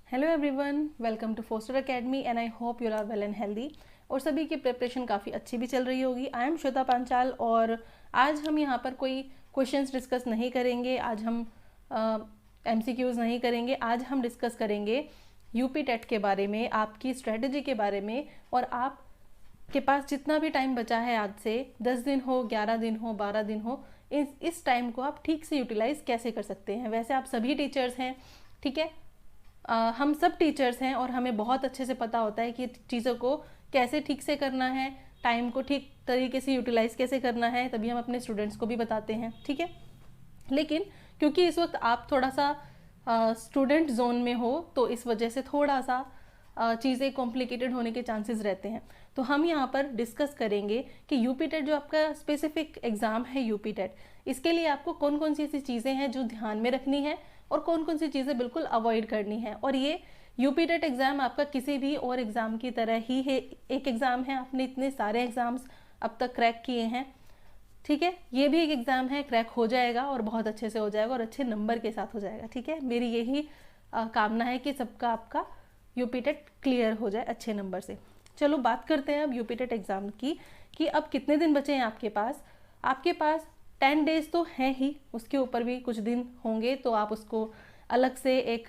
Hello everyone, welcome to Foster academy and I hope you are well and healthy. और सभी की preparation काफ़ी अच्छी भी चल रही होगी। आई एम श्वेता पांचाल और आज हम यहाँ पर कोई क्वेश्चंस डिस्कस नहीं करेंगे। आज हम एमसीक्यूज़ नहीं करेंगे। आज हम डिस्कस करेंगे यूपी टेट के बारे में, आपकी स्ट्रेटजी के बारे में, और आप के पास जितना भी टाइम बचा है, आज से 10 दिन हो, 11 दिन हो, 12 दिन हो, इस टाइम को आप ठीक से यूटिलाइज कैसे कर सकते हैं। वैसे आप सभी टीचर्स हैं, ठीक है, हम सब टीचर्स हैं और हमें बहुत अच्छे से पता होता है कि चीज़ों को कैसे ठीक से करना है, टाइम को ठीक तरीके से यूटिलाइज कैसे करना है, तभी हम अपने स्टूडेंट्स को भी बताते हैं, ठीक है। लेकिन क्योंकि इस वक्त आप थोड़ा सा स्टूडेंट जोन में हो, तो इस वजह से थोड़ा सा चीज़ें कॉम्प्लिकेटेड होने के चांसेस रहते हैं। तो हम यहाँ पर डिस्कस करेंगे कि यूपी टेट जो आपका स्पेसिफिक एग्ज़ाम है यूपी टेट, इसके लिए आपको कौन कौन सी ऐसी चीज़ें हैं जो ध्यान में रखनी है और कौन कौन सी चीज़ें बिल्कुल अवॉइड करनी है। और ये यूपी टेट एग्ज़ाम आपका किसी भी और एग्ज़ाम की तरह ही है, एक एग्ज़ाम है। आपने इतने सारे एग्ज़ाम्स अब तक क्रैक किए हैं, ठीक है, ये भी एक एग्ज़ाम है, क्रैक हो जाएगा और बहुत अच्छे से हो जाएगा और अच्छे नंबर के साथ हो जाएगा, ठीक है। मेरी यही कामना है कि सबका आपका यूपी टेट क्लियर हो जाए अच्छे नंबर से। चलो बात करते हैं अब यूपी टेट एग्ज़ाम की, कि अब कितने दिन बचे हैं आपके पास। आपके पास 10 डेज तो हैं ही, उसके ऊपर भी कुछ दिन होंगे, तो आप उसको अलग से एक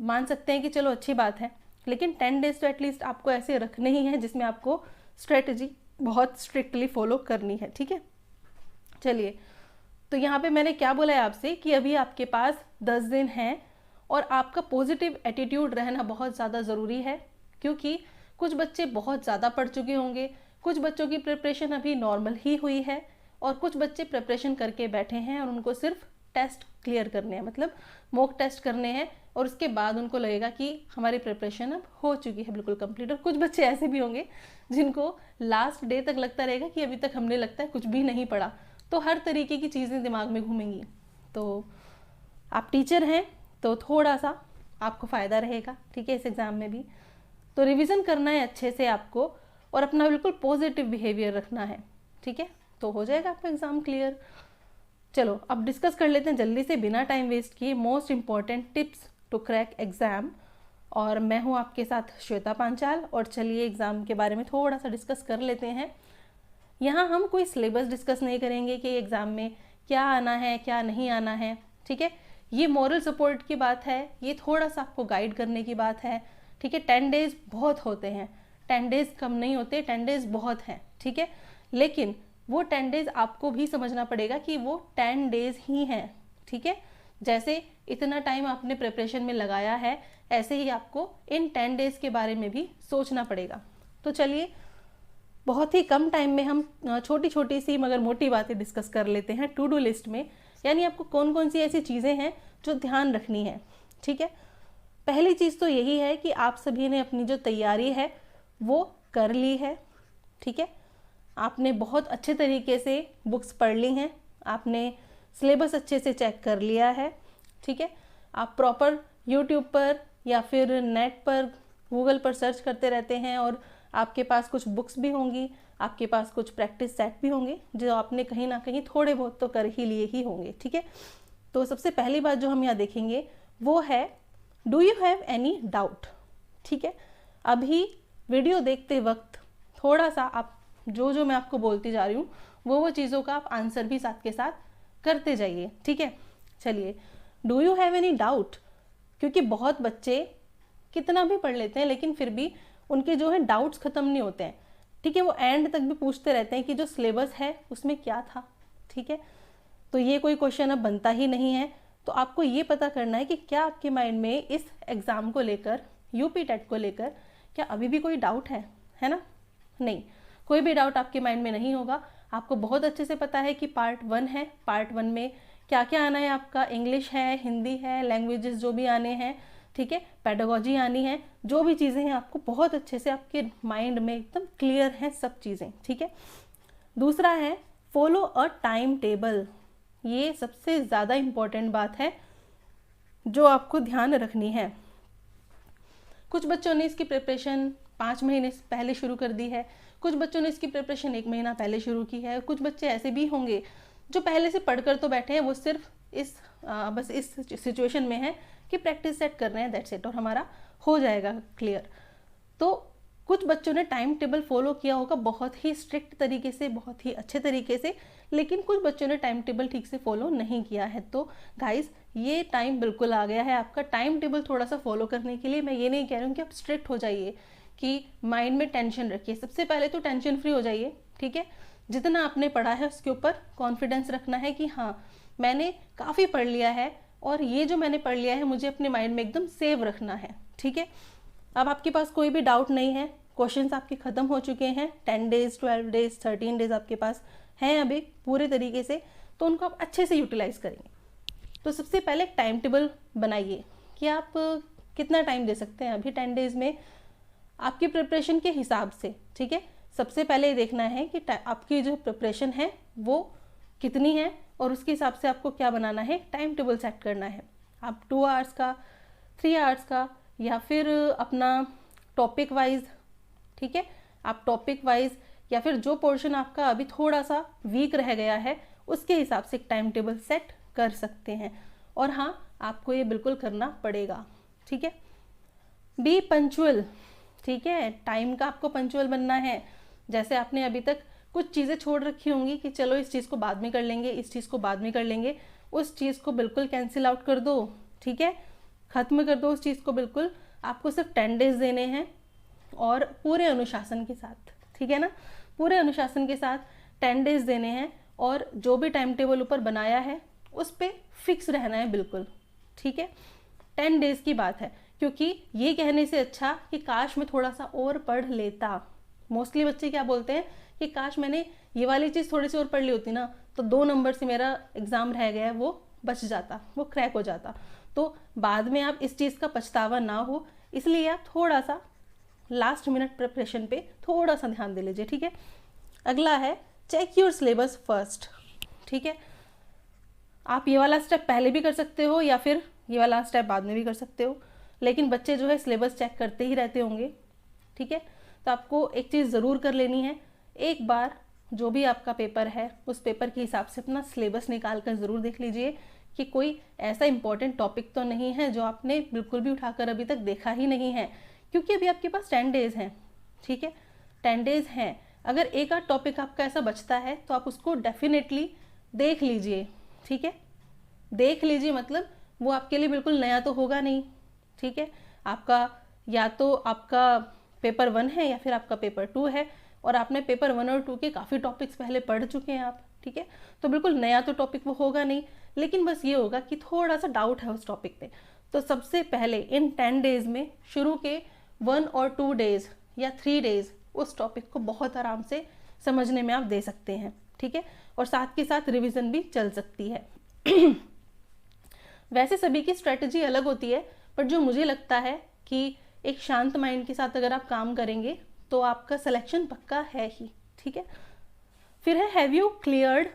मान सकते हैं कि चलो अच्छी बात है। लेकिन 10 डेज तो एटलीस्ट आपको ऐसे रखने ही हैं जिसमें आपको स्ट्रेटजी बहुत स्ट्रिक्टली फॉलो करनी है, ठीक है। चलिए, तो यहाँ पे मैंने क्या बोला है आपसे कि अभी आपके पास 10 दिन हैं और आपका पॉजिटिव एटीट्यूड रहना बहुत ज़्यादा ज़रूरी है, क्योंकि कुछ बच्चे बहुत ज़्यादा पढ़ चुके होंगे, कुछ बच्चों की प्रिपरेशन अभी नॉर्मल ही हुई है, और कुछ बच्चे प्रिपरेशन करके बैठे हैं और उनको सिर्फ टेस्ट क्लियर करने हैं, मतलब मॉक टेस्ट करने हैं, और उसके बाद उनको लगेगा कि हमारी प्रिपरेशन अब हो चुकी है बिल्कुल कंप्लीट। और कुछ बच्चे ऐसे भी होंगे जिनको लास्ट डे तक लगता रहेगा कि अभी तक हमने लगता है कुछ भी नहीं पढ़ा। तो हर तरीके की चीज़ें दिमाग में घूमेंगी। तो आप टीचर हैं तो थोड़ा सा आपको फ़ायदा रहेगा, ठीक है, इस एग्ज़ाम में भी। तो रिवीजन करना है अच्छे से आपको और अपना बिल्कुल पॉजिटिव बिहेवियर रखना है, ठीक है, तो हो जाएगा आपका एग्ज़ाम क्लियर। चलो अब डिस्कस कर लेते हैं जल्दी से, बिना टाइम वेस्ट किए, most important tips to crack exam. और मैं हूँ आपके साथ श्वेता पांचाल, और चलिए एग्ज़ाम के बारे में थोड़ा सा डिस्कस कर लेते हैं। यहाँ हम कोई सिलेबस डिस्कस नहीं करेंगे कि एग्ज़ाम में क्या आना है क्या नहीं आना है, ठीक है। ये मॉरल सपोर्ट की बात है, ये थोड़ा सा आपको गाइड करने की बात है, ठीक है। 10 डेज बहुत होते हैं, 10 डेज कम नहीं होते, 10 डेज बहुत हैं, ठीक है। लेकिन वो 10 डेज आपको भी समझना पड़ेगा कि वो 10 डेज ही हैं, ठीक है। जैसे इतना टाइम आपने प्रिपरेशन में लगाया है, ऐसे ही आपको इन 10 डेज के बारे में भी सोचना पड़ेगा। तो चलिए, बहुत ही कम टाइम में हम छोटी छोटी सी मगर मोटी बातें डिस्कस कर लेते हैं टू डू लिस्ट में, यानी आपको कौन कौन सी ऐसी चीज़ें हैं जो ध्यान रखनी है, ठीक है। पहली चीज़ तो यही है कि आप सभी ने अपनी जो तैयारी है वो कर ली है, ठीक है। आपने बहुत अच्छे तरीके से बुक्स पढ़ ली हैं, आपने सिलेबस अच्छे से चेक कर लिया है, ठीक है। आप प्रॉपर यूट्यूब पर या फिर नेट पर, गूगल पर सर्च करते रहते हैं, और आपके पास कुछ बुक्स भी होंगी, आपके पास कुछ प्रैक्टिस सेट भी होंगे जो आपने कहीं ना कहीं थोड़े बहुत तो कर ही लिए ही होंगे, ठीक है। तो सबसे पहली बात जो हम यहाँ देखेंगे वो है, do you have any doubt, ठीक है। अभी वीडियो देखते वक्त थोड़ा सा आप जो मैं आपको बोलती जा रही हूँ वो चीज़ों का आप आंसर भी साथ के साथ करते जाइए, ठीक है। चलिए, do you have any doubt, क्योंकि बहुत बच्चे कितना भी पढ़ लेते हैं लेकिन फिर भी उनके जो है डाउट्स ख़त्म नहीं होते हैं, ठीक है। वो एंड तक भी पूछते रहते हैं कि जो सिलेबस है उसमें क्या था, ठीक है। तो ये कोई क्वेश्चन अब बनता ही नहीं है। तो आपको ये पता करना है कि क्या आपके माइंड में इस एग्ज़ाम को लेकर, यूपी टेट को लेकर, क्या अभी भी कोई डाउट है ना। नहीं, कोई भी डाउट आपके माइंड में नहीं होगा। आपको बहुत अच्छे से पता है कि पार्ट 1 है, पार्ट 1 में क्या क्या आना है आपका, इंग्लिश है, हिंदी है, लैंग्वेजेस जो भी आने हैं, ठीक है, पेडागोजी आनी है, जो भी चीज़ें हैं आपको बहुत अच्छे से आपके माइंड में एकदम क्लियर हैं सब चीज़ें, ठीक है। दूसरा है, फॉलो अ टाइम टेबल। ये सबसे ज़्यादा इम्पॉर्टेंट बात है जो आपको ध्यान रखनी है। कुछ बच्चों ने इसकी प्रिपरेशन 5 महीने पहले शुरू कर दी है, कुछ बच्चों ने इसकी प्रिपरेशन 1 महीना पहले शुरू की है, कुछ बच्चे ऐसे भी होंगे जो पहले से पढ़कर तो बैठे हैं, वो सिर्फ बस इस सिचुएशन में है कि प्रैक्टिस सेट कर रहे हैं, दैट्स इट, और हमारा हो जाएगा क्लियर। तो कुछ बच्चों ने टाइम टेबल फॉलो किया होगा बहुत ही स्ट्रिक्ट तरीके से, बहुत ही अच्छे तरीके से, लेकिन कुछ बच्चों ने टाइम टेबल ठीक से फॉलो नहीं किया है। तो गाइस ये टाइम बिल्कुल आ गया है आपका टाइम टेबल थोड़ा सा फॉलो करने के लिए। मैं ये नहीं कह रही हूँ कि आप स्ट्रिक्ट हो जाइए, कि माइंड में टेंशन रखिए। सबसे पहले तो टेंशन फ्री हो जाइए, ठीक है। जितना आपने पढ़ा है उसके ऊपर कॉन्फिडेंस रखना है कि हाँ मैंने काफ़ी पढ़ लिया है और ये जो मैंने पढ़ लिया है मुझे अपने माइंड में एकदम सेव रखना है, ठीक है। अब आपके पास कोई भी डाउट नहीं है, क्वेश्चंस आपके ख़त्म हो चुके हैं, 10 डेज 12 डेज 13 डेज आपके पास हैं अभी पूरे तरीके से, तो उनको आप अच्छे से यूटिलाइज करेंगे। तो सबसे पहले एक टाइम टेबल बनाइए कि आप कितना टाइम दे सकते हैं अभी 10 डेज में आपकी प्रिपरेशन के हिसाब से, ठीक है। सबसे पहले ये देखना है कि आपकी जो प्रिपरेशन है वो कितनी है और उसके हिसाब से आपको क्या बनाना है, टाइम टेबल सेट करना है। आप 2 आवर्स का, 3 आवर्स का, या फिर अपना टॉपिक वाइज, ठीक है, आप टॉपिक वाइज या फिर जो पोर्शन आपका अभी थोड़ा सा वीक रह गया है उसके हिसाब से एक टाइम टेबल सेट कर सकते हैं। और हाँ आपको ये बिल्कुल करना पड़ेगा, ठीक है। बी पंचुअल, ठीक है, टाइम का आपको पंचुअल बनना है। जैसे आपने अभी तक कुछ चीज़ें छोड़ रखी होंगी कि चलो इस चीज़ को बाद में कर लेंगे, इस चीज़ को बाद में कर लेंगे, उस चीज़ को बिल्कुल कैंसिल आउट कर दो, ठीक है, ख़त्म कर दो उस चीज़ को बिल्कुल। आपको सिर्फ 10 डेज देने हैं और पूरे अनुशासन के साथ, ठीक है ना, पूरे अनुशासन के साथ 10 डेज देने हैं और जो भी टाइम टेबल ऊपर बनाया है उस पर फिक्स रहना है बिल्कुल, ठीक है। 10 डेज की बात है, क्योंकि ये कहने से अच्छा कि काश मैं थोड़ा सा और पढ़ लेता। मोस्टली बच्चे क्या बोलते हैं कि काश मैंने ये वाली चीज़ थोड़ी सी और पढ़ ली होती ना तो 2 नंबर से मेरा एग्ज़ाम रह गया है वो बच जाता, वो क्रैक हो जाता। तो बाद में आप इस चीज़ का पछतावा ना हो, इसलिए आप थोड़ा सा लास्ट मिनट प्रिपरेशन पे थोड़ा सा ध्यान दे लीजिए, ठीक है। अगला है चेक योर सिलेबस फर्स्ट, ठीक है। आप ये वाला स्टेप पहले भी कर सकते हो या फिर ये वाला स्टेप बाद में भी कर सकते हो, लेकिन बच्चे जो है सिलेबस चेक करते ही रहते होंगे, ठीक है। तो आपको एक चीज़ ज़रूर कर लेनी है, एक बार जो भी आपका पेपर है उस पेपर के हिसाब से अपना सिलेबस निकाल कर ज़रूर देख लीजिए कि कोई ऐसा इंपॉर्टेंट टॉपिक तो नहीं है जो आपने बिल्कुल भी उठाकर अभी तक देखा ही नहीं है, क्योंकि अभी आपके पास 10 डेज़ हैं, ठीक है, 10 डेज़ हैं। अगर एक आध टॉपिक आपका ऐसा बचता है तो आप उसको डेफिनेटली देख लीजिए, ठीक है, देख लीजिए, मतलब वो आपके लिए बिल्कुल नया तो होगा नहीं, ठीक है। आपका या तो आपका पेपर 1 है या फिर आपका पेपर 2 है और आपने पेपर 1 और 2 के काफ़ी टॉपिक्स पहले पढ़ चुके हैं आप, ठीक है। तो बिल्कुल नया तो टॉपिक वो होगा नहीं, लेकिन बस ये होगा कि थोड़ा सा डाउट है उस टॉपिक पे। तो सबसे पहले इन 10 डेज़ में शुरू के 1 और 2 डेज़ या 3 डेज़ उस टॉपिक को बहुत आराम से समझने में आप दे सकते हैं, ठीक है, और साथ के साथ रिविज़न भी चल सकती है। वैसे सभी की स्ट्रेटजी अलग होती है, पर जो मुझे लगता है कि एक शांत माइंड के साथ अगर आप काम करेंगे तो आपका सिलेक्शन पक्का है ही, ठीक है। फिर है have you cleared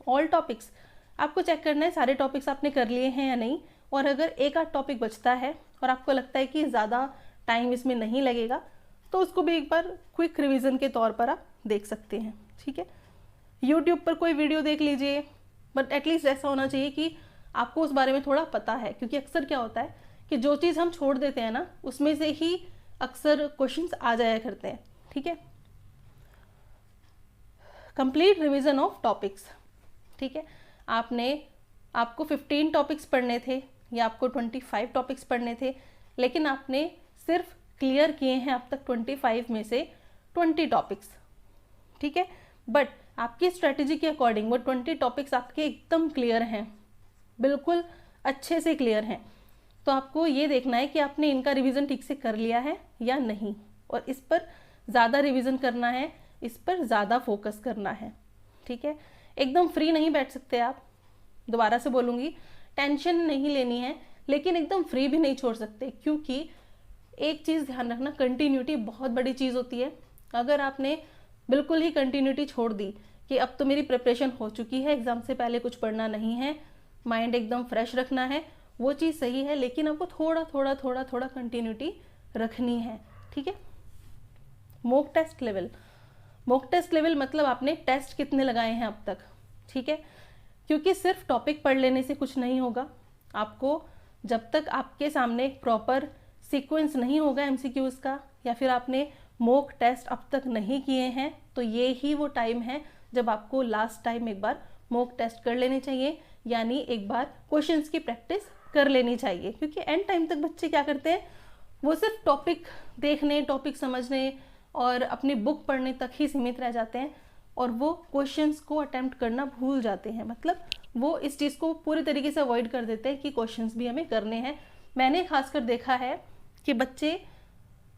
all topics. आपको चेक करना है सारे टॉपिक्स आपने कर लिए हैं या नहीं, और अगर एक आध टॉपिक बचता है और आपको लगता है कि ज़्यादा टाइम इसमें नहीं लगेगा तो उसको भी एक बार क्विक रिवीजन के तौर पर आप देख सकते हैं, ठीक है। यूट्यूब पर कोई वीडियो देख लीजिए, बट एटलीस्ट ऐसा होना चाहिए कि आपको उस बारे में थोड़ा पता है, क्योंकि अक्सर क्या होता है कि जो चीज़ हम छोड़ देते हैं ना उसमें से ही अक्सर क्वेश्चंस आ जाया करते हैं, ठीक है। कंप्लीट रिवीजन ऑफ टॉपिक्स, ठीक है। आपको 15 टॉपिक्स पढ़ने थे या आपको 25 टॉपिक्स पढ़ने थे, लेकिन आपने सिर्फ क्लियर किए हैं अब तक 25 में से 20 टॉपिक्स, ठीक है। बट आपकी स्ट्रेटजी के अकॉर्डिंग वो 20 टॉपिक्स आपके एकदम क्लियर हैं, बिल्कुल अच्छे से क्लियर हैं। तो आपको ये देखना है कि आपने इनका रिवीजन ठीक से कर लिया है या नहीं, और इस पर ज़्यादा रिवीजन करना है, इस पर ज़्यादा फोकस करना है, ठीक है। एकदम फ्री नहीं बैठ सकते आप, दोबारा से बोलूँगी, टेंशन नहीं लेनी है, लेकिन एकदम फ्री भी नहीं छोड़ सकते, क्योंकि एक चीज़ ध्यान रखना, कंटिन्यूटी बहुत बड़ी चीज़ होती है। अगर आपने बिल्कुल ही कंटिन्यूटी छोड़ दी कि अब तो मेरी प्रिपरेशन हो चुकी है, एग्ज़ाम से पहले कुछ पढ़ना नहीं है, माइंड एकदम फ्रेश रखना है, वो चीज़ सही है, लेकिन आपको थोड़ा थोड़ा थोड़ा थोड़ा कंटिन्यूटी रखनी है, ठीक है। Mock test level, mock test level मतलब आपने टेस्ट कितने लगाए हैं अब तक, ठीक है। क्योंकि सिर्फ टॉपिक पढ़ लेने से कुछ नहीं होगा। आपको जब तक आपके सामने प्रॉपर सीक्वेंस नहीं होगा एमसीक्यूज़ का, या फिर आपने मॉक टेस्ट अब तक नहीं किए हैं, तो ये ही वो टाइम है जब आपको लास्ट टाइम एक बार मॉक टेस्ट कर लेने चाहिए, यानी एक बार क्वेश्चंस की प्रैक्टिस कर लेनी चाहिए। क्योंकि एंड टाइम तक बच्चे क्या करते हैं, वो सिर्फ टॉपिक देखने, टॉपिक समझने और अपनी बुक पढ़ने तक ही सीमित रह जाते हैं, और वो क्वेश्चंस को अटेम्प्ट करना भूल जाते हैं। मतलब वो इस चीज़ को पूरी तरीके से अवॉइड कर देते हैं कि क्वेश्चंस भी हमें करने हैं। मैंने खासकर देखा है कि बच्चे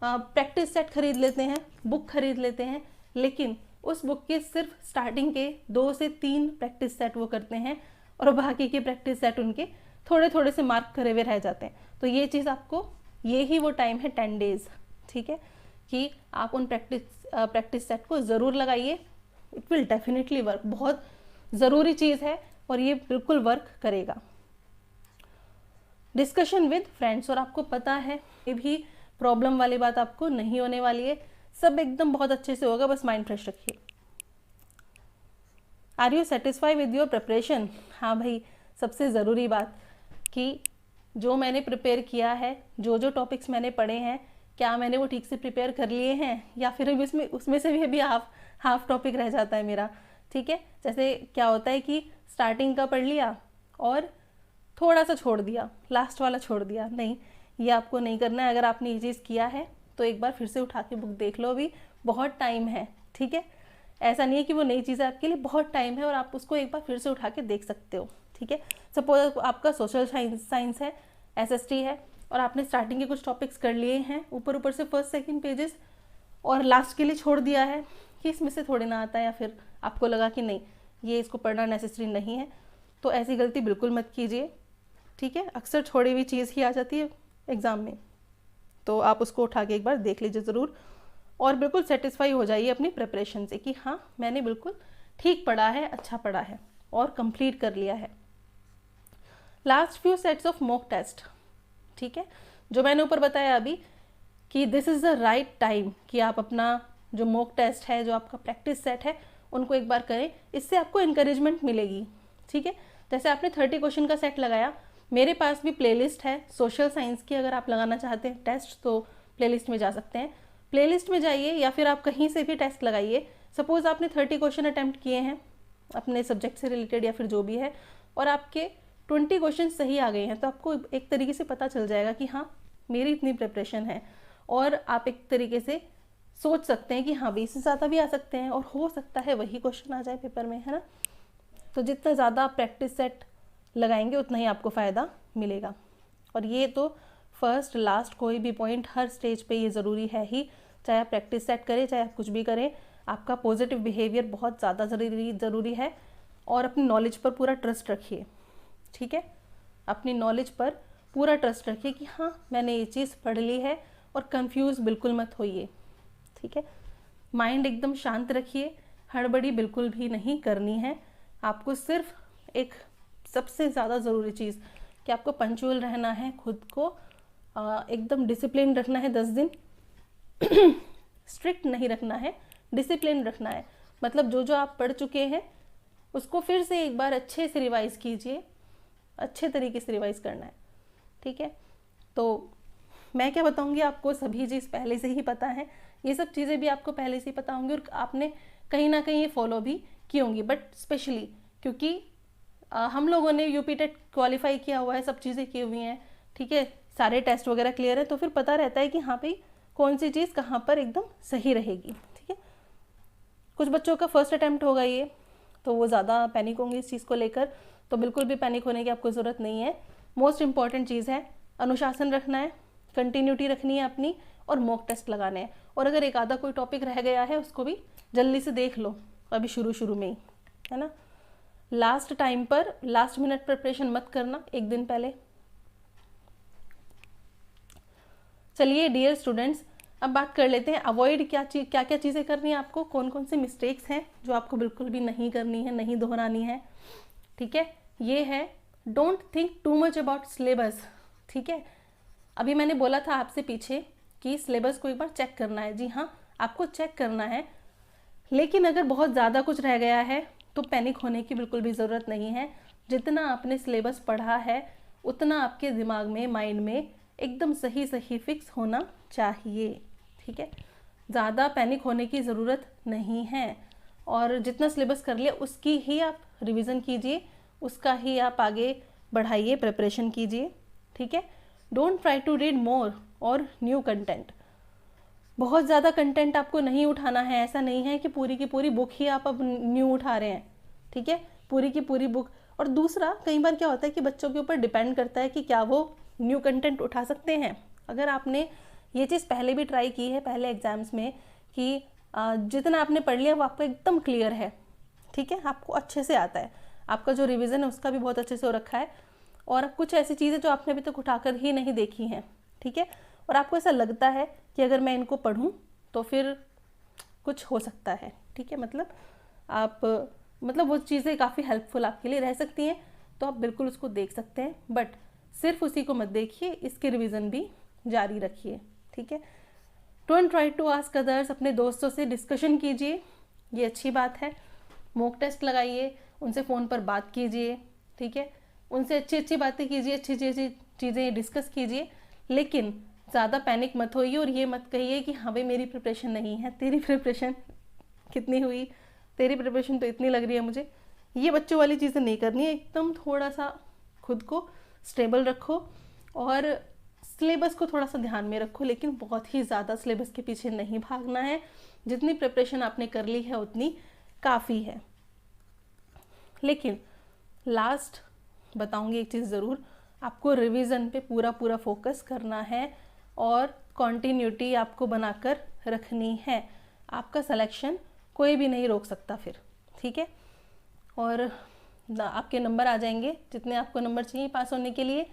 प्रैक्टिस सेट खरीद लेते हैं, बुक खरीद लेते हैं, लेकिन उस बुक के सिर्फ स्टार्टिंग के 2 से 3 प्रैक्टिस सेट वो करते हैं, और बाकी के प्रैक्टिस सेट उनके थोड़े थोड़े से मार्क करे हुए रह जाते हैं। तो ये चीज़ आपको, ये ही वो टाइम है 10 डेज़, ठीक है, कि आप उन प्रैक्टिस सेट को ज़रूर लगाइए। इट विल डेफिनेटली वर्क, बहुत ज़रूरी चीज़ है और ये बिल्कुल वर्क करेगा। डिस्कशन विद फ्रेंड्स, और आपको पता है ये भी प्रॉब्लम वाली बात आपको नहीं होने वाली है, सब एकदम बहुत अच्छे से होगा, बस माइंड फ्रेश रखिए। Are you satisfy with your preparation? हाँ भाई, सबसे ज़रूरी बात कि जो मैंने प्रिपेयर किया है, जो जो टॉपिक्स मैंने पढ़े हैं, क्या मैंने वो ठीक से प्रिपेयर कर लिए हैं, या फिर अभी उसमें से भी अभी हाफ टॉपिक रह जाता है मेरा, ठीक है। जैसे क्या होता है कि स्टार्टिंग का पढ़ लिया और थोड़ा सा छोड़ दिया, लास्ट वाला छोड़ दिया, नहीं, ये आपको नहीं करना है। अगर आपने ये चीज़ किया है तो एक बार फिर से उठा के बुक देख लो, अभी बहुत टाइम है, ठीक है। ऐसा नहीं है कि वो नई चीज़ है, आपके लिए बहुत टाइम है और आप उसको एक बार फिर से उठा के देख सकते हो, ठीक है। सपोज आपका सोशल साइंस है, एसएसटी है, और आपने स्टार्टिंग के कुछ टॉपिक्स कर लिए हैं ऊपर से फर्स्ट सेकंड पेजेस, और लास्ट के लिए छोड़ दिया है कि इसमें से थोड़ी ना आता है, या फिर आपको लगा कि नहीं ये इसको पढ़ना नेसेसरी नहीं है, तो ऐसी गलती बिल्कुल मत कीजिए, ठीक है। अक्सर छोड़ी हुई चीज़ ही आ जाती है एग्ज़ाम में, तो आप उसको उठा के एक बार देख लीजिए ज़रूर, और बिल्कुल सेटिस्फाई हो जाइए अपनी प्रिपरेशन से कि हाँ मैंने बिल्कुल ठीक पढ़ा है, अच्छा पढ़ा है और कंप्लीट कर लिया है। Last few sets of mock test, ठीक है, जो मैंने ऊपर बताया अभी कि this is the right time कि आप अपना जो मॉक टेस्ट है, जो आपका प्रैक्टिस सेट है, उनको एक बार करें, इससे आपको इंकरेजमेंट मिलेगी, ठीक है। जैसे आपने 30 क्वेश्चन का सेट लगाया, मेरे पास भी प्लेलिस्ट है सोशल साइंस की, अगर आप लगाना चाहते हैं टेस्ट तो प्लेलिस्ट में जा सकते हैं, प्लेलिस्ट में जाइए, या फिर आप कहीं से भी टेस्ट लगाइए। सपोज़ आपने 30 क्वेश्चन अटैम्प्ट किए हैं अपने सब्जेक्ट से रिलेटेड या फिर जो भी है, और आपके 20 क्वेश्चन सही आ गए हैं, तो आपको एक तरीके से पता चल जाएगा कि हाँ मेरी इतनी प्रिपरेशन है, और आप एक तरीके से सोच सकते हैं कि हाँ भी इससे ज़्यादा भी आ सकते हैं, और हो सकता है वही क्वेश्चन आ जाए पेपर में, है ना। तो जितना ज़्यादा आप प्रैक्टिस सेट लगाएंगे उतना ही आपको फ़ायदा मिलेगा। और ये तो फर्स्ट लास्ट कोई भी पॉइंट हर स्टेज पे ये ज़रूरी है ही, चाहे आप प्रैक्टिस सेट करें चाहे आप कुछ भी करें, आपका पॉजिटिव बिहेवियर बहुत ज़्यादा ज़रूरी है। और अपनी नॉलेज पर पूरा ट्रस्ट रखिए, ठीक है, अपनी नॉलेज पर पूरा ट्रस्ट रखिए कि हाँ मैंने ये चीज़ पढ़ ली है, और कंफ्यूज बिल्कुल मत होइए, ठीक है। माइंड एकदम शांत रखिए, हड़बड़ी बिल्कुल भी नहीं करनी है। आपको सिर्फ एक सबसे ज़्यादा ज़रूरी चीज़ कि आपको पंक्चुअल रहना है, खुद को एकदम डिसिप्लिन रखना है 10 दिन स्ट्रिक्ट नहीं रखना है, डिसिप्लिन रखना है। मतलब जो जो आप पढ़ चुके हैं उसको फिर से एक बार अच्छे से रिवाइज़ कीजिए, अच्छे तरीके से रिवाइज़ करना है, ठीक है। तो मैं क्या बताऊंगी आपको, सभी चीज़ पहले से ही पता है, ये सब चीज़ें भी आपको पहले से ही पता होंगी, और आपने कहीं ना कहीं ये फॉलो भी की होंगी। बट स्पेशली क्योंकि हम लोगों ने यूपी टेट क्वालिफाई किया हुआ है, सब चीज़ें की हुई हैं, ठीक है, सारे टेस्ट वगैरह क्लियर है, तो फिर पता रहता है कि हाँ भाई कौन सी चीज़ कहाँ पर एकदम सही रहेगी, ठीक है। कुछ बच्चों का फर्स्ट अटैम्प्ट होगा ये, तो वो ज़्यादा पैनिक होंगे इस चीज़ को लेकर, तो बिल्कुल भी पैनिक होने की आपको ज़रूरत नहीं है। मोस्ट इंपॉर्टेंट चीज़ है अनुशासन रखना है, कंटिन्यूटी रखनी है अपनी, और मॉक टेस्ट लगाने हैं। और अगर एक आधा कोई टॉपिक रह गया है उसको भी जल्दी से देख लो अभी शुरू में ही, है ना। लास्ट टाइम पर लास्ट मिनट प्रिपरेशन मत करना, एक दिन पहले। चलिए डियर स्टूडेंट्स, अब बात कर लेते हैं अवॉइड क्या क्या चीज़ें करनी है आपको, कौन कौन से मिस्टेक्स हैं जो आपको बिल्कुल भी नहीं करनी है, नहीं दोहरानी है, ठीक है। ये है don't think too much about syllabus, ठीक है। अभी मैंने बोला था आपसे पीछे कि सिलेबस को एक बार चेक करना है, जी हाँ आपको चेक करना है, लेकिन अगर बहुत ज़्यादा कुछ रह गया है तो पैनिक होने की बिल्कुल भी ज़रूरत नहीं है। जितना आपने सिलेबस पढ़ा है उतना आपके दिमाग में, माइंड में एकदम सही सही फिक्स होना चाहिए, ठीक है। ज़्यादा पैनिक होने की ज़रूरत नहीं है, और जितना सिलेबस कर लिया उसकी ही आप रिवीजन कीजिए, उसका ही आप आगे बढ़ाइए, प्रिपरेशन कीजिए, ठीक है। Don't try to read more और न्यू कंटेंट। बहुत ज़्यादा कंटेंट आपको नहीं उठाना है, ऐसा नहीं है कि पूरी की पूरी बुक ही आप अब न्यू उठा रहे हैं, ठीक है, पूरी की पूरी बुक। और दूसरा, कई बार क्या होता है कि बच्चों के ऊपर डिपेंड करता है कि क्या वो न्यू कंटेंट उठा सकते हैं। अगर आपने ये चीज़ पहले भी ट्राई की है, पहले एग्जाम्स में, कि जितना आपने पढ़ लिया वो आपको एकदम क्लियर है, ठीक है, आपको अच्छे से आता है, आपका जो रिवीजन है उसका भी बहुत अच्छे से हो रखा है, और कुछ ऐसी चीज़ें जो आपने अभी तक उठाकर ही नहीं देखी हैं, ठीक है, और आपको ऐसा लगता है कि अगर मैं इनको पढूं तो फिर कुछ हो सकता है, ठीक है, मतलब वो चीज़ें काफ़ी हेल्पफुल आपके लिए रह सकती हैं, तो आप बिल्कुल उसको देख सकते हैं। बट सिर्फ उसी को मत देखिए, इसके रिवीजन भी जारी रखिए, ठीक है। Don't try to ask others, अपने दोस्तों से डिस्कशन कीजिए, ये अच्छी बात है। मॉक टेस्ट लगाइए, उनसे फ़ोन पर बात कीजिए, ठीक है, उनसे अच्छी अच्छी बातें कीजिए, अच्छी अच्छी चीज़ें डिस्कस कीजिए, लेकिन ज़्यादा पैनिक मत होइए और ये मत कहिए कि हाँ भाई मेरी प्रिपरेशन नहीं है, तेरी प्रिपरेशन कितनी हुई, तेरी प्रिपरेशन तो इतनी लग रही है मुझे। ये बच्चों वाली चीज़ें नहीं करनी है, एकदम थोड़ा सा खुद को स्टेबल रखो और सिलेबस को थोड़ा सा ध्यान में रखो, लेकिन बहुत ही ज़्यादा सिलेबस के पीछे नहीं भागना है। जितनी प्रिपरेशन आपने कर ली है उतनी काफ़ी है। लेकिन लास्ट बताऊंगी एक चीज़ ज़रूर, आपको रिवीजन पे पूरा पूरा फोकस करना है और कॉन्टिन्यूटी आपको बनाकर रखनी है। आपका सिलेक्शन कोई भी नहीं रोक सकता फिर, ठीक है। और आपके नंबर आ जाएंगे जितने आपको नंबर चाहिए पास होने के लिए,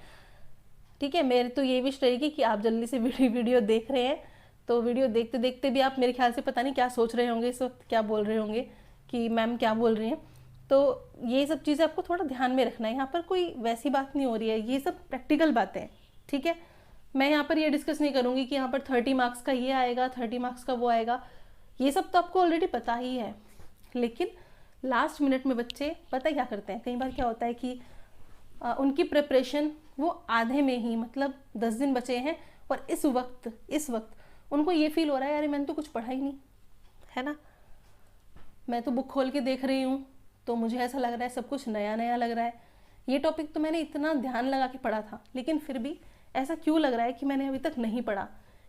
ठीक है। मेरी तो ये विश रहेगी कि आप जल्दी से वीडियो देख रहे हैं, तो वीडियो देखते देखते भी आप मेरे ख्याल से पता नहीं क्या सोच रहे होंगे इस वक्त, क्या बोल रहे होंगे कि मैम क्या बोल रही हैं। तो ये सब चीज़ें आपको थोड़ा ध्यान में रखना है। यहाँ पर कोई वैसी बात नहीं हो रही है, ये सब प्रैक्टिकल बातें हैं, ठीक है। मैं यहाँ पर ये डिस्कस नहीं करूँगी कि यहाँ पर 30 मार्क्स का ये आएगा, 30 मार्क्स का वो आएगा, ये सब तो आपको ऑलरेडी पता ही है। लेकिन लास्ट मिनट में बच्चे पता क्या करते हैं, कई बार क्या होता है कि उनकी प्रिपरेशन वो आधे में ही, मतलब 10 दिन बचे हैं और इस वक्त उनको ये फील हो रहा है, अरे मैंने तो कुछ पढ़ा ही नहीं है ना, मैं तो बुक खोल के देख रही हूँ तो मुझे ऐसा लग रहा है सब कुछ नया नया लग रहा है, ये टॉपिक तो मैंने इतना ध्यान लगा के पढ़ा था, लेकिन फिर भी ऐसा क्यों लग रहा है कि मैंने अभी तक नहीं पढ़ा।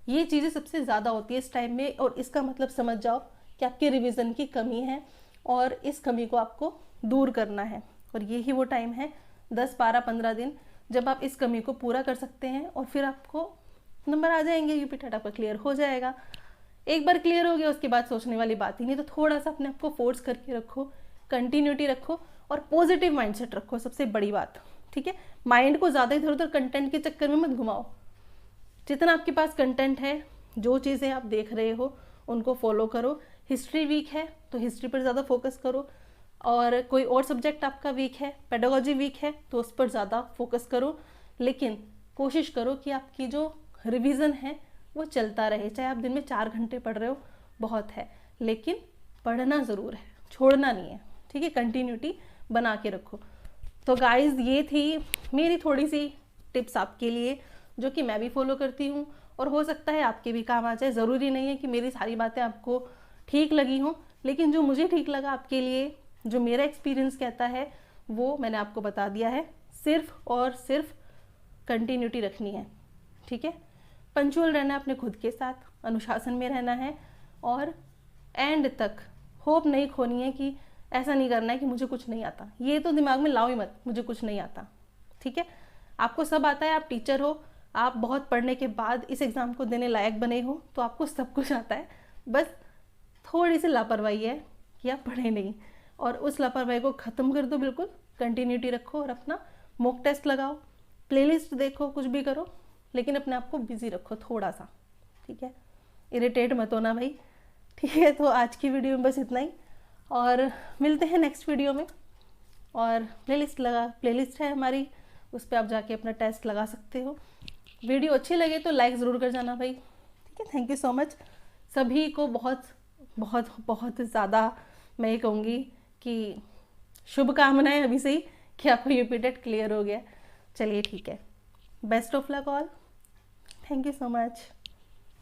ये चीज़ें सबसे ज़्यादा होती है इस टाइम में, और इसका मतलब समझ जाओ कि आपके रिवीजन की कमी है और इस कमी को आपको दूर करना है। और यही वो टाइम है 10, 12, 15 दिन जब आप इस कमी को पूरा कर सकते हैं और फिर आपको नंबर आ जाएंगे, यूपी टेट आपका क्लियर हो जाएगा। एक बार क्लियर हो गया उसके बाद सोचने वाली बात ही नहीं। तो थोड़ा सा अपने आप को फोर्स करके रखो, कंटिन्यूटी रखो और पॉजिटिव माइंडसेट रखो, सबसे बड़ी बात, ठीक है। माइंड को ज़्यादा इधर उधर कंटेंट के चक्कर में मत घुमाओ। जितना आपके पास कंटेंट है, जो चीज़ें आप देख रहे हो उनको फॉलो करो। हिस्ट्री वीक है तो हिस्ट्री पर ज़्यादा फोकस करो, और कोई और सब्जेक्ट आपका वीक है, पेडागोजी वीक है, तो उस पर ज़्यादा फोकस करो। लेकिन कोशिश करो कि आपकी जो रिवीजन है वो चलता रहे, चाहे आप दिन में 4 घंटे पढ़ रहे हो बहुत है, लेकिन पढ़ना ज़रूर है, छोड़ना नहीं है, ठीक है। कंटिन्यूटी बना के रखो। तो गाइज ये थी मेरी थोड़ी सी टिप्स आपके लिए, जो कि मैं भी फॉलो करती हूँ और हो सकता है आपके भी काम आ जाए। ज़रूरी नहीं है कि मेरी सारी बातें आपको ठीक लगी हों, लेकिन जो मुझे ठीक लगा आपके लिए, जो मेरा एक्सपीरियंस कहता है, वो मैंने आपको बता दिया है। सिर्फ और सिर्फ कंटिन्यूटी रखनी है, ठीक है। पंचुअल रहना है अपने खुद के साथ, अनुशासन में रहना है, और एंड तक होप नहीं खोनी है कि ऐसा नहीं करना है कि मुझे कुछ नहीं आता। ये तो दिमाग में लाओ ही मत, मुझे कुछ नहीं आता, ठीक है। आपको सब आता है, आप टीचर हो, आप बहुत पढ़ने के बाद इस एग्ज़ाम को देने लायक बने हो, तो आपको सब कुछ आता है। बस थोड़ी सी लापरवाही है कि आप पढ़े नहीं, और उस लापरवाही को ख़त्म कर दो बिल्कुल। कंटिन्यूटी रखो और अपना मॉक टेस्ट लगाओ, प्लेलिस्ट देखो, कुछ भी करो, लेकिन अपने आप को बिजी रखो थोड़ा सा, ठीक है। इरिटेट मत होना भाई, ठीक है। तो आज की वीडियो में बस इतना ही, और मिलते हैं नेक्स्ट वीडियो में। और प्लेलिस्ट है हमारी, उस पर आप जाके अपना टेस्ट लगा सकते हो। वीडियो अच्छी लगे तो लाइक ज़रूर कर जाना भाई, ठीक है। थैंक यू सो मच सभी को, बहुत बहुत बहुत ज़्यादा मैं ये कहूँगी कि शुभकामनाएं अभी से ही कि आपको यूपी टेट क्लियर हो गया। चलिए ठीक है, best of luck all, thank you so much.